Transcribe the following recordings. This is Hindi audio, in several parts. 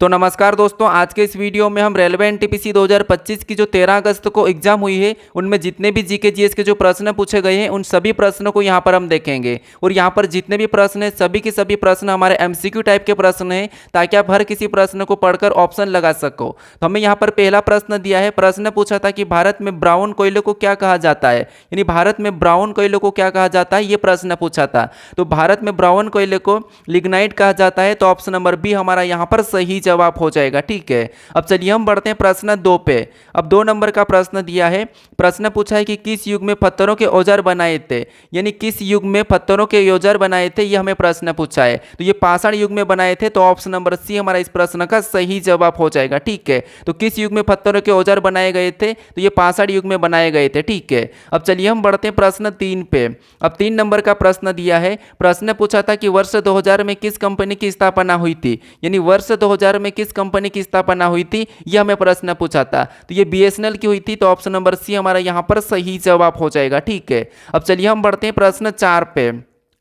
तो नमस्कार दोस्तों, आज के इस वीडियो में हम रेलवे एनटीपीसी 2025 की जो 13 अगस्त को एग्जाम हुई है उनमें जितने भी जीके जीएस के जो प्रश्न पूछे गए हैं उन सभी प्रश्नों को यहाँ पर हम देखेंगे। और यहाँ पर जितने भी प्रश्न हैं सभी के सभी प्रश्न हमारे एमसीक्यू टाइप के प्रश्न हैं, ताकि आप हर किसी प्रश्न को पढ़कर ऑप्शन लगा सको। तो हमें यहाँ पर पहला प्रश्न दिया है, प्रश्न पूछा था कि भारत में ब्राउन कोयले को क्या कहा जाता है, यानी भारत में ब्राउन कोयले को क्या कहा जाता है, ये प्रश्न पूछा था। तो भारत में ब्राउन कोयले को लिग्नाइट कहा जाता है, तो ऑप्शन नंबर बी हमारा यहाँ पर सही जवाब हो जाएगा। ठीक है, अब चलिए हम बढ़ते हैं प्रश्न 2 पे। अब 2 नंबर का प्रश्न दिया है, प्रश्न पूछा है कि किस युग में पत्थरों के औजार बनाए थे, यानी किस युग में पत्थरों के औजार बनाए थे, ये हमें प्रश्न पूछा है। तो ये पाषाण युग में बनाए थे, तो ऑप्शन नंबर सी हमारा इस प्रश्न का सही जवाब हो जाएगा। ठीक है, तो किस युग में पत्थरों के औजार बनाए गए थे, तो ये पाषाण युग में बनाए गए थे। ठीक है, अब चलिए हम बढ़ते हैं प्रश्न 3 पे। अब 3 नंबर का प्रश्न दिया है, प्रश्न पूछा था कि वर्ष 2000 में किस कंपनी की स्थापना हुई थी, यानी वर्ष 2000 में किस कंपनी की स्थापना हुई थी, यह हमें प्रश्न पूछा था। तो ये बीएसएनएल की हुई थी, तो ऑप्शन नंबर सी हमारा यहां पर सही जवाब हो जाएगा। ठीक है, अब चलिए हम बढ़ते हैं प्रश्न 4 पे।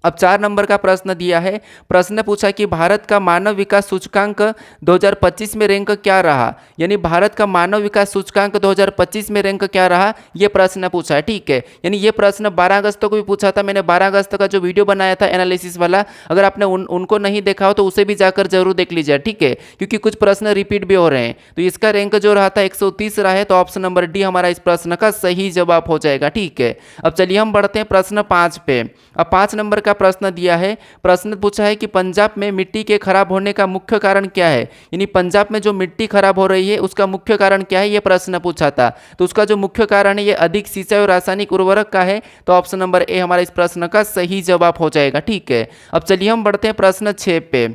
अब 4 नंबर का प्रश्न दिया है, प्रश्न पूछा कि भारत का मानव विकास सूचकांक 2025 में रैंक क्या रहा, यानी भारत का मानव विकास सूचकांक 2025 में रैंक क्या रहा, यह प्रश्न पूछा है। ठीक है, यानी ये प्रश्न 12 अगस्त को भी पूछा था। मैंने 12 अगस्त का जो वीडियो बनाया था एनालिसिस वाला, अगर आपने उनको नहीं देखा हो तो उसे भी जाकर जरूर देख लीजिए। ठीक है, क्योंकि कुछ प्रश्न रिपीट भी हो रहे हैं। तो इसका रैंक जो रहा था 130 रहा है, तो ऑप्शन नंबर डी हमारा इस प्रश्न का सही जवाब हो जाएगा। ठीक है, अब चलिए हम बढ़ते हैं प्रश्न 5 पे। अब 5 नंबर का प्रश्न दिया है, प्रश्न पूछा है कि पंजाब में मिट्टी के खराब होने का मुख्य कारण क्या है, यानी पंजाब में जो मिट्टी खराब हो रही है उसका मुख्य कारण क्या है, यह प्रश्न पूछा था। तो उसका जो मुख्य कारण है ये अधिक सिंचाई और रासायनिक उर्वरक का है, तो ऑप्शन नंबर ए हमारा इस प्रश्न का सही जवाब हो जाएगा। ठीक है, अब चलिए हम बढ़ते हैं प्रश्न 6 पे।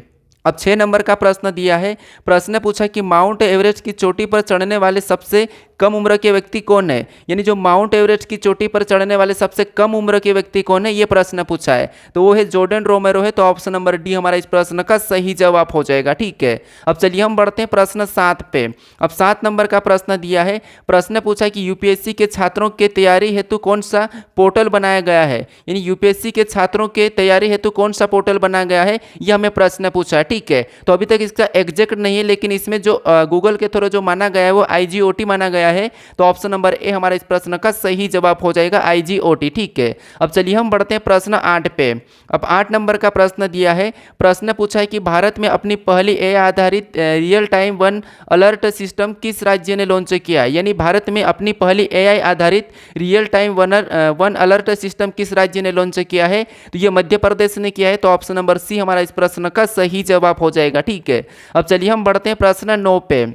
अब 6 नंबर का प्रश्न दिया है, प्रश्न पूछा कि माउंट एवरेस्ट की चोटी पर चढ़ने वाले सबसे कम उम्र के व्यक्ति कौन है, यानी जो माउंट एवरेस्ट की चोटी पर चढ़ने वाले सबसे कम उम्र के व्यक्ति कौन है, ये प्रश्न पूछा है। तो वो है जॉर्डन रोमेरो है, तो ऑप्शन नंबर डी हमारा इस प्रश्न का सही जवाब हो जाएगा। ठीक है, अब चलिए हम बढ़ते हैं प्रश्न 7 पे। अब 7 नंबर का प्रश्न दिया है, प्रश्न पूछा कि यूपीएससी के छात्रों के तैयारी हेतु कौन सा पोर्टल बनाया गया है, यानी यूपीएससी के छात्रों के तैयारी हेतु कौन सा पोर्टल बनाया गया है, यह हमें प्रश्न पूछा है। ठीक है, तो अभी तक इसका एग्जैक्ट नहीं है, लेकिन इसमें जो गूगल के थ्रू जो माना गया है वो आईजीओटी माना गया है, तो ऑप्शन नंबर ए हमारा इस प्रश्न का सही जवाब हो जाएगा आईजीओटी। ठीक है, अब चलिए हम बढ़ते हैं प्रश्न 8 पे। अब 8 नंबर का प्रश्न दिया है, प्रश्न पूछा है कि भारत में अपनी पहली एआई आधारित real time one alert system किस राज्य ने लॉन्च किया, यानी भारत में अपनी पहली एआई आधारित real time one alert system किस राज्य ने लॉन्च किया है, तो ये मध्य प्रदेश ने किया है, तो ऑप्शन नंबर सी हमारा इस प्रश्न का सही जवाब हो जाएगा। ठीक है, अब चलिए हम बढ़ते हैं प्रश्न 9 पे।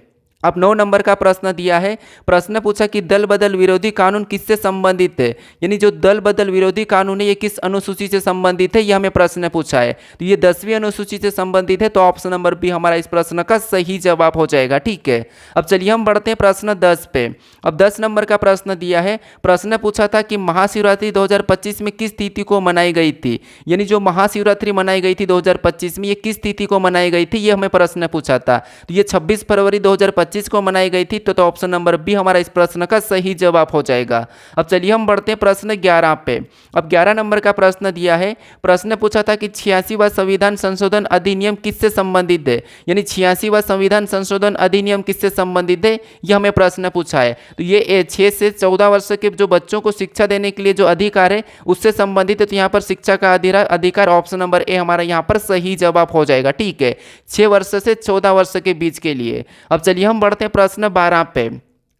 अब 9 नंबर का प्रश्न दिया है, प्रश्न पूछा कि दल बदल विरोधी कानून किससे संबंधित है, यानी जो दल बदल विरोधी कानून है ये किस अनुसूची से संबंधित है, यह हमें प्रश्न पूछा है। तो ये 10वीं अनुसूची से संबंधित है, तो ऑप्शन नंबर बी हमारा इस प्रश्न का सही जवाब हो जाएगा। ठीक है, अब चलिए हम बढ़ते हैं प्रश्न 10 पे। अब 10 नंबर का प्रश्न दिया है, प्रश्न पूछा था कि महाशिवरात्रि 2025 में किस तिथि को मनाई गई थी, यानी जो महाशिवरात्रि मनाई गई थी 2025 में ये किस तिथि को मनाई गई थी, ये हमें प्रश्न पूछा था। तो ये 26 फरवरी 2025 को मनाई गई थी, तो ऑप्शन नंबर बी हमारा इस प्रश्न का सही जवाब हो जाएगा। अब चलिए हम बढ़ते हैं प्रश्न 11 पे। अब 11 नंबर का प्रश्न दिया है, प्रश्न पूछा था कि 86वां संविधान संशोधन अधिनियम किससे संबंधित है, यानी 86वां संविधान संशोधन अधिनियम किससे संबंधित है, यह हमें प्रश्न पूछा है। तो ये 6 से 14 वर्ष के जो बच्चों को शिक्षा देने के लिए जो अधिकार है उससे संबंधित है, तो यहाँ पर शिक्षा का अधिकार ऑप्शन नंबर ए हमारा यहाँ पर सही जवाब हो जाएगा। ठीक है, 6 वर्ष से 14 वर्ष के बीच के लिए। अब चलिए हम बढ़ते हैं प्रश्न 12 पे।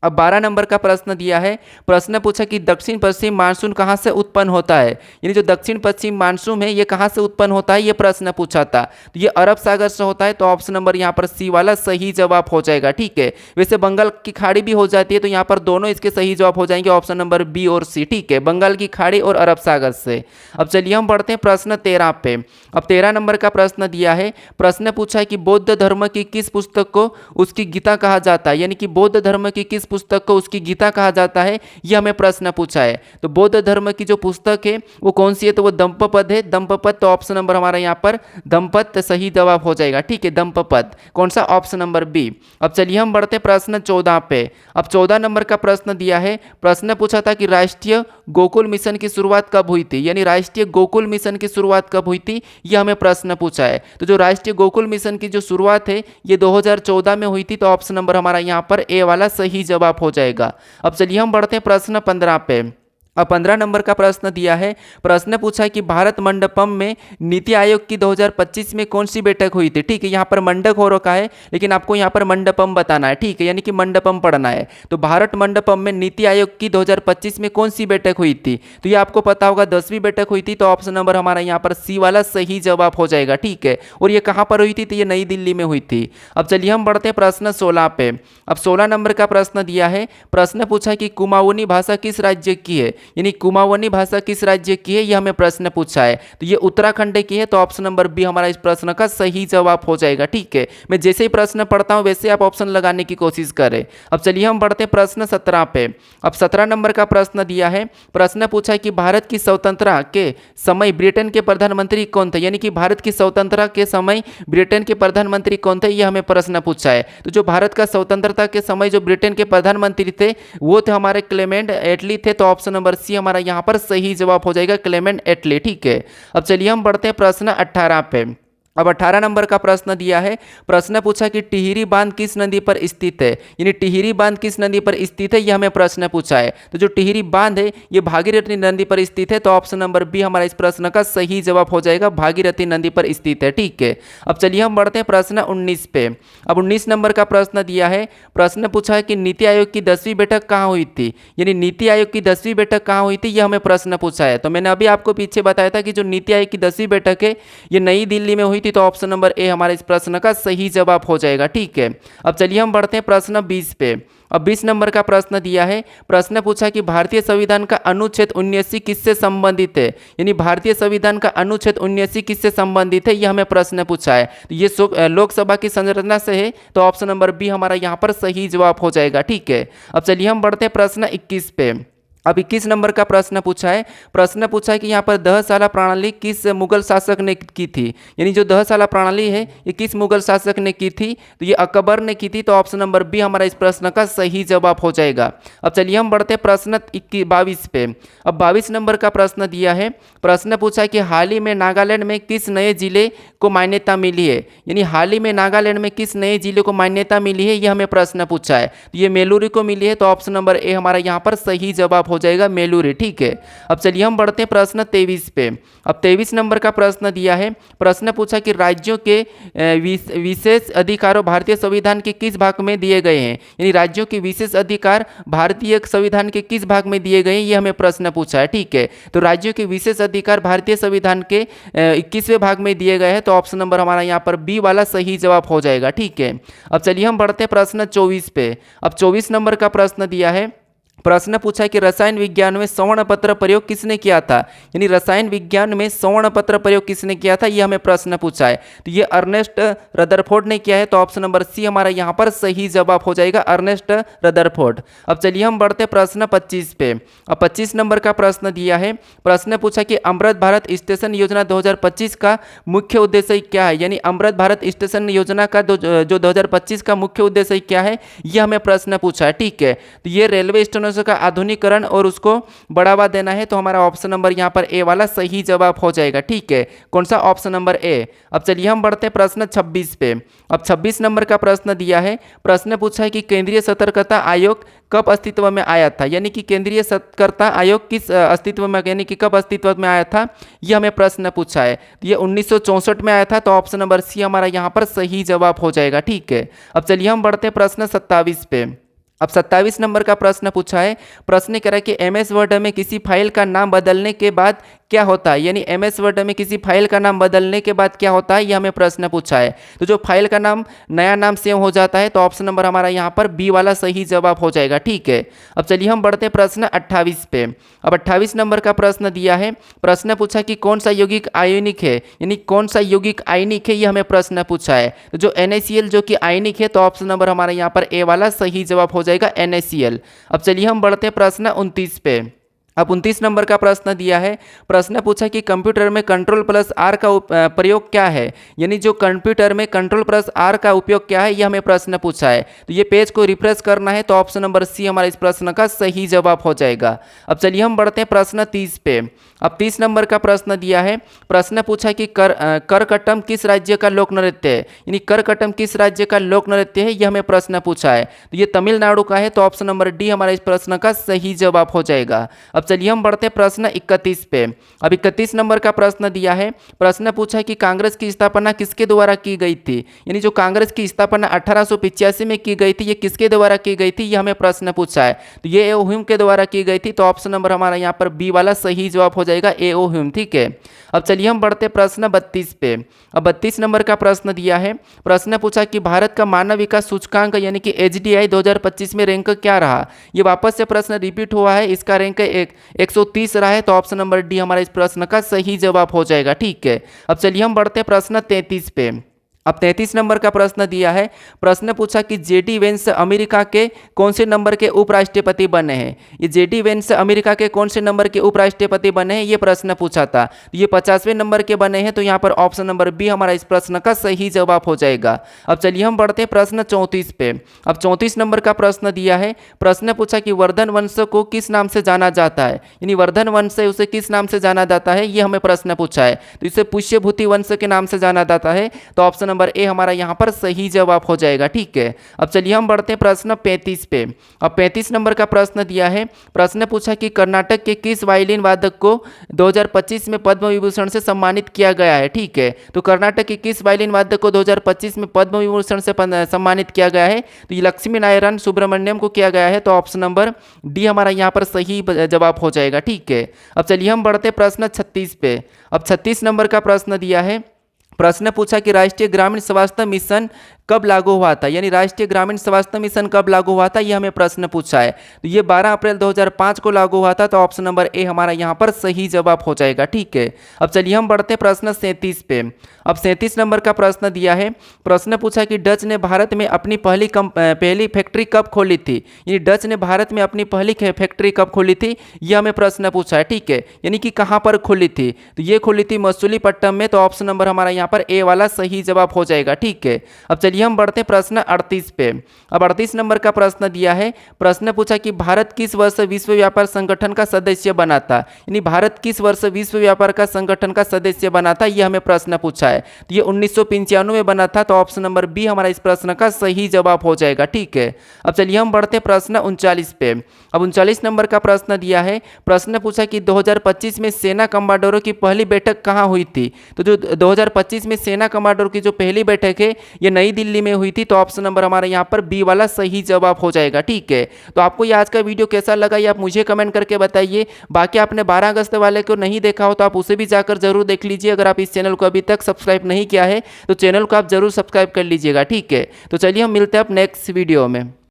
अब 12 नंबर का प्रश्न दिया है, प्रश्न पूछा कि दक्षिण पश्चिम मानसून कहाँ से उत्पन्न होता है, यानी जो दक्षिण पश्चिम मानसून है ये कहाँ से उत्पन्न होता है, ये प्रश्न पूछा था। तो ये अरब सागर से होता है, तो ऑप्शन नंबर यहाँ पर सी वाला सही जवाब हो जाएगा। ठीक है, वैसे बंगाल की खाड़ी भी हो जाती है, तो यहाँ पर दोनों इसके सही जवाब हो जाएंगे, ऑप्शन नंबर बी और सी। ठीक है, बंगाल की खाड़ी और अरब सागर से। अब चलिए हम बढ़ते हैं प्रश्न 13 पे। अब 13 नंबर का प्रश्न दिया है, प्रश्न पूछा है कि बौद्ध धर्म की किस पुस्तक को उसकी गीता कहा जाता है, यानी कि बौद्ध धर्म की किस पुस्तक को उसकी गीता कहा जाता है, ये हमें प्रश्न पूछा है। तो बौद्ध धर्म की जो पुस्तक है वो कौन सी है, तो वो दंपपद है। दंपपद, तो ऑप्शन नंबर हमारा यहाँ पर दंपत सही जवाब हो जाएगा। ठीक है, दंपपद कौन सा, ऑप्शन नंबर बी। अब चलिए हम बढ़ते प्रश्न 14 पे। अब 14 नंबर का प्रश्न दिया है, प्रश्न पूछा था कि राष्ट्रीय गोकुल मिशन की शुरुआत कब हुई थी, यानी राष्ट्रीय गोकुल मिशन की शुरुआत कब हुई थी, यह हमें प्रश्न पूछा है। तो जो राष्ट्रीय गोकुल मिशन की जो शुरुआत है ये 2014 में हुई थी, तो ऑप्शन नंबर हमारा यहाँ पर ए वाला सही जवाब हो जाएगा। अब चलिए हम बढ़ते हैं प्रश्न 15 पे। अब 15 नंबर का प्रश्न दिया है, प्रश्न पूछा है कि भारत मंडपम में नीति आयोग की 2025 में कौन सी बैठक हुई थी। ठीक है, यहाँ पर मंडक हो रखा है लेकिन आपको यहाँ पर मंडपम बताना है। ठीक है, यानी कि मंडपम पढ़ना है। तो भारत मंडपम में नीति आयोग की 2025 में कौन सी बैठक हुई थी, तो ये आपको पता होगा 10वीं बैठक हुई थी, तो ऑप्शन नंबर हमारा यहाँ पर सी वाला सही जवाब हो जाएगा। ठीक है, और ये कहाँ पर हुई थी, तो ये नई दिल्ली में हुई थी। अब चलिए हम बढ़ते हैं प्रश्न 16 पे। अब 16 नंबर का प्रश्न दिया है, प्रश्न पूछा है कि कुमाऊनी भाषा किस राज्य की है, यानी कुमाऊनी भाषा किस राज्य की है, यह हमें प्रश्न पूछा है। तो ये उत्तराखंड की है, तो ऑप्शन नंबर बी हमारा इस प्रश्न का सही जवाब हो जाएगा। ठीक है, मैं जैसे ही प्रश्न पढ़ता हूं वैसे आप ऑप्शन लगाने की कोशिश करें। अब चलिए हम बढ़ते हैं प्रश्न 17 पे। अब 17 नंबर का प्रश्न दिया है, प्रश्न पूछा है कि भारत की स्वतंत्रता के समय ब्रिटेन के प्रधानमंत्री कौन थे, यानी कि भारत की स्वतंत्रता के समय ब्रिटेन के प्रधानमंत्री कौन थे, यह हमें प्रश्न पूछा है। तो जो भारत का स्वतंत्रता के समय जो ब्रिटेन के प्रधानमंत्री थे वो थे हमारे क्लेमेंट एटली थे, तो ऑप्शन नंबर सी हमारा यहाँ पर सही जवाब हो जाएगा, क्लेमेंट एटली। ठीक है, अब चलिए हम बढ़ते हैं प्रश्न 18 पे। अब 18 नंबर का प्रश्न दिया है, प्रश्न पूछा कि टिहरी बांध किस नदी पर स्थित है, यानी टिहरी बांध किस नदी पर स्थित है, यह हमें प्रश्न पूछा है। तो जो टिहरी बांध है ये भागीरथी नदी पर स्थित है, तो ऑप्शन नंबर बी हमारा इस प्रश्न का सही जवाब हो जाएगा, भागीरथी नदी पर स्थित है। ठीक है, अब चलिए हम बढ़ते हैं प्रश्न 19 पे। अब 19 नंबर का प्रश्न दिया है, प्रश्न पूछा है कि नीति आयोग की 10वीं बैठक कहाँ हुई थी, यानी नीति आयोग की 10वीं बैठक कहाँ हुई थी, यह हमें प्रश्न पूछा है। तो मैंने अभी आपको पीछे बताया था कि जो नीति आयोग की 10वीं बैठक है ये नई दिल्ली में हुई थी, तो ऑप्शन नंबर ए हमारे इस प्रश्न का सही जवाब हो जाएगा। ठीक है, अब चलिए हम बढ़ते हैं प्रश्न 20 पे। अब 20 नंबर का प्रश्न दिया है, प्रश्न पूछा कि भारतीय संविधान का अनुच्छेद 79 किससे संबंधित है, यानी भारतीय संविधान का अनुच्छेद 79 किससे संबंधित है, यह हमें प्रश्न पूछा है। तो ये लोकसभा की संरचना से है, तो ऑप्शन नंबर बी हमारा यहाँ पर सही जवाब हो जाएगा। ठीक है, अब चलिए हम बढ़ते हैं प्रश्न 21 पे। अब 21 नंबर का प्रश्न पूछा है, प्रश्न पूछा है कि यहाँ पर दहशाला प्रणाली किस मुगल शासक ने की थी, यानी जो दहशाला प्रणाली है ये किस मुगल शासक ने की थी, तो ये अकबर ने की थी, तो ऑप्शन नंबर बी हमारा इस प्रश्न का सही जवाब हो जाएगा। अब चलिए हम बढ़ते हैं प्रश्न 22 पे। अब 22 नंबर का प्रश्न दिया है, प्रश्न पूछा है कि हाल ही में नागालैंड में किस नए जिले को मान्यता मिली है, यानी हाल ही में नागालैंड में किस नए जिले को मान्यता मिली है, यह हमें प्रश्न पूछा है। तो ये मेलूरी को मिली है, तो ऑप्शन नंबर ए हमारा यहाँ पर सही जवाब हो जाएगा, मेलूरी। ठीक है, अब चलिए हम बढ़ते हैं प्रश्न 23 पे। अब 23 नंबर का प्रश्न दिया है, प्रश्न पूछा कि राज्यों के विशेष अधिकारों भारतीय संविधान के किस भाग में दिए गए हैं, यानी राज्यों के विशेष अधिकार भारतीय संविधान के किस भाग में दिए गए हैं, ये हमें प्रश्न पूछा है। ठीक है, तो राज्यों के विशेष अधिकार भारतीय संविधान के 21वें भाग में दिए गए हैं, तो ऑप्शन नंबर हमारा यहाँ पर बी वाला सही जवाब हो जाएगा। ठीक है, अब चलिए हम बढ़ते हैं प्रश्न 24 पे। अब 24 नंबर का प्रश्न दिया है, प्रश्न पूछा है कि रसायन विज्ञान में स्वर्ण पत्र प्रयोग किसने किया था, यानी रसायन विज्ञान में स्वर्ण पत्र प्रयोग किसने किया था, यह हमें प्रश्न पूछा है। तो ये अर्नेस्ट रदरफोर्ड ने किया है, तो ऑप्शन नंबर सी हमारा यहाँ पर सही जवाब हो जाएगा, अर्नेस्ट रदरफोर्ड। अब चलिए हम बढ़ते हैं प्रश्न 25 पे। अब 25 नंबर का प्रश्न दिया है, प्रश्न पूछा कि अमृत भारत स्टेशन योजना 2025 का मुख्य उद्देश्य क्या है, यानी अमृत भारत स्टेशन योजना का जो 2025 का मुख्य उद्देश्य क्या है, यह हमें प्रश्न पूछा है। ठीक है, तो ये रेलवे स्टेशन का आधुनिकीकरण और उसको बढ़ावा देना है, तो हमारा ऑप्शन नंबर यहाँ पर ए वाला सही जवाब हो जाएगा। ठीक है, कौन सा, ऑप्शन नंबर ए। अब चलिए हम बढ़ते हैं प्रश्न 26 पे। अब 26 नंबर का प्रश्न दिया है, प्रश्न पूछा है कि केंद्रीय सतर्कता आयोग कब अस्तित्व में आया था, यानी कि केंद्रीय सतर्कता आयोग किस अस्तित्व में, यानी कि कब अस्तित्व में आया था, यह हमें प्रश्न पूछा है। तो ये 1964 में आया था, तो ऑप्शन नंबर सी हमारा यहाँ पर सही जवाब हो जाएगा। ठीक है, अब चलिए हम बढ़ते हैं प्रश्न 27 पे। अब 27 नंबर का प्रश्न पूछा है, प्रश्न कह रहा है कि MS वर्ड में किसी फाइल का नाम बदलने के बाद क्या होता है, यानी एमएस वर्ड में किसी फाइल का नाम बदलने के बाद क्या होता है, ये हमें प्रश्न पूछा है। तो जो फाइल का नाम नया नाम सेव हो जाता है तो ऑप्शन नंबर हमारा यहाँ पर बी वाला सही जवाब हो जाएगा। ठीक है, अब चलिए हम बढ़ते हैं प्रश्न 28 पे। अब 28 नंबर का प्रश्न दिया है, प्रश्न पूछा कि कौन सा यौगिक आयोनिक है, यानी कौन सा यौगिक आयनिक है, ये हमें प्रश्न पूछा है। तो जो NaCl जो कि आयनिक है तो ऑप्शन नंबर हमारा यहाँ पर ए वाला सही जवाब हो जाएगा NaCl। अब चलिए हम बढ़ते हैं प्रश्न 29 पे। अब 29 नंबर का प्रश्न दिया है, प्रश्न पूछा कि कंप्यूटर में कंट्रोल प्लस आर का प्रयोग क्या है, यानी जो कंप्यूटर में कंट्रोल प्लस आर का उपयोग क्या है, ये हमें प्रश्न पूछा है। तो ये पेज को रिफ्रेश करना है तो ऑप्शन नंबर सी हमारा इस प्रश्न का सही जवाब हो जाएगा। अब चलिए हम बढ़ते हैं प्रश्न 30 पे। अब 30 नंबर का प्रश्न दिया है, प्रश्न पूछा कि करकट्टम किस राज्य का लोक नृत्य है, यानी करकट्टम किस राज्य का लोक नृत्य है, ये हमें प्रश्न पूछा है। तो ये तमिलनाडु का है तो ऑप्शन नंबर डी हमारा इस प्रश्न का सही जवाब हो जाएगा। अब चलिए हम बढ़ते हैं प्रश्न 31 पे। अब 31 नंबर का प्रश्न दिया है, प्रश्न पूछा कि कांग्रेस की स्थापना किसके द्वारा की गई थी, यानी जो कांग्रेस की स्थापना 1885 में की गई थी ये किसके द्वारा की गई थी, ये हमें प्रश्न पूछा है। तो ये ए.ओ. ह्यूम के द्वारा की गई थी तो ऑप्शन नंबर हमारा यहाँ पर बी वाला सही जवाब हो जाएगा ए.ओ. ह्यूम। ठीक है, अब चलिए हम बढ़ते प्रश्न 32 पे। अब 32 नंबर का प्रश्न दिया है, प्रश्न पूछा कि भारत का मानव विकास सूचकांक यानी कि HDI 2025 में रैंक क्या रहा। ये वापस से प्रश्न रिपीट हुआ है, इसका रैंक 130 रहा है तो ऑप्शन नंबर डी हमारा इस प्रश्न का सही जवाब हो जाएगा। ठीक है, अब चलिए हम बढ़ते प्रश्न 33 पे। अब 33 नंबर का प्रश्न दिया है, प्रश्न पूछा कि जेडी वेंस अमेरिका के कौन से नंबर के उपराष्ट्रपति बने हैं। ये जेडी वेंस अमेरिका के कौन से नंबर के उपराष्ट्रपति बने हैं, ये प्रश्न पूछा था। तो ये 50वें नंबर के बने हैं तो यहाँ पर ऑप्शन नंबर बी हमारा इस प्रश्न का सही जवाब हो जाएगा। अब चलिए हम बढ़ते हैं प्रश्न 34 पे। अब 34 नंबर का प्रश्न दिया है, प्रश्न पूछा कि वर्धन वंश को किस नाम से जाना जाता है, यानी वर्धन वंश है उसे किस नाम से जाना जाता है, ये हमें प्रश्न पूछा है। तो इसे पुष्यभूति वंश के नाम से जाना जाता है तो ऑप्शन नंबर ए हमारा यहां पर सही जवाब हो जाएगा। ठीक है, अब चलिए हम बढ़ते हैं प्रश्न 35 पे। अब 35 नंबर का प्रश्न दिया है, प्रश्न पूछा कि कर्नाटक के किस वायलिन वादक को 2025 में पद्म विभूषण से सम्मानित किया गया है। ठीक है, तो कर्नाटक के किस वायलिन वादक को 2025 में पद्म विभूषण से सम्मानित किया गया है, तो ये लक्ष्मी नारायण सुब्रमण्यम को किया गया है तो ऑप्शन नंबर डी हमारा यहाँ पर सही जवाब हो जाएगा। ठीक है, अब चलिए हम बढ़ते प्रश्न 36 पे। अब 36 नंबर का प्रश्न दिया है, प्रश्न पूछा कि राष्ट्रीय ग्रामीण स्वास्थ्य मिशन कब लागू हुआ था, यानी राष्ट्रीय ग्रामीण स्वास्थ्य मिशन कब लागू हुआ था, ये हमें प्रश्न पूछा है। तो ये 12 अप्रैल 2005 को लागू हुआ था तो ऑप्शन नंबर ए हमारा यहाँ पर सही जवाब हो जाएगा। ठीक है, अब चलिए हम बढ़ते हैं प्रश्न 37 पे। अब 37 नंबर का प्रश्न दिया है, प्रश्न पूछा कि डच ने भारत में अपनी पहली फैक्ट्री कब खोली थी, यानी डच ने भारत में अपनी पहली फैक्ट्री कब खोली थी, ये हमें प्रश्न पूछा है। ठीक है, यानी कि कहाँ पर खोली थी, तो ये खोली थी मसूलीपट्टनम में तो ऑप्शन नंबर हमारा यहाँ पर ए वाला सही जवाब हो जाएगा। ठीक है, अब चलिए हम बढ़ते प्रश्न 38 पे। अब 38 नंबर का प्रश्न दिया है, प्रश्न पूछा कि भारत किस वर्ष विश्व व्यापार संगठन का सदस्य बना था, यानी भारत किस वर्ष विश्व व्यापार का संगठन का सदस्य बना था, यह हमें प्रश्न पूछा है। तो ये 1995 में बना था तो ऑप्शन नंबर बी हमारा इस प्रश्न का सही जवाब हो जाएगा। ठीक है, अब चलिए हम बढ़ते प्रश्न 39 पे। अब 39 नंबर का प्रश्न दिया है, प्रश्न पूछा कि 2025 में सेना कमांडरों की पहली बैठक कहाँ हुई थी, तो जो 2025 में सेना कमांडरों की जो पहली बैठक है ये नई दिल्ली में हुई थी तो ऑप्शन नंबर हमारा यहाँ पर बी वाला सही जवाब हो जाएगा। ठीक है, तो आपको ये आज का वीडियो कैसा लगा ये आप मुझे कमेंट करके बताइए। बाकी आपने 12 अगस्त वाले को नहीं देखा हो तो आप उसे भी जाकर जरूर देख लीजिए। अगर आप इस चैनल को अभी तक सब्सक्राइब नहीं किया है तो चैनल को आप जरूर सब्सक्राइब कर लीजिएगा। ठीक है, तो चलिए हम मिलते हैं अब नेक्स्ट वीडियो में।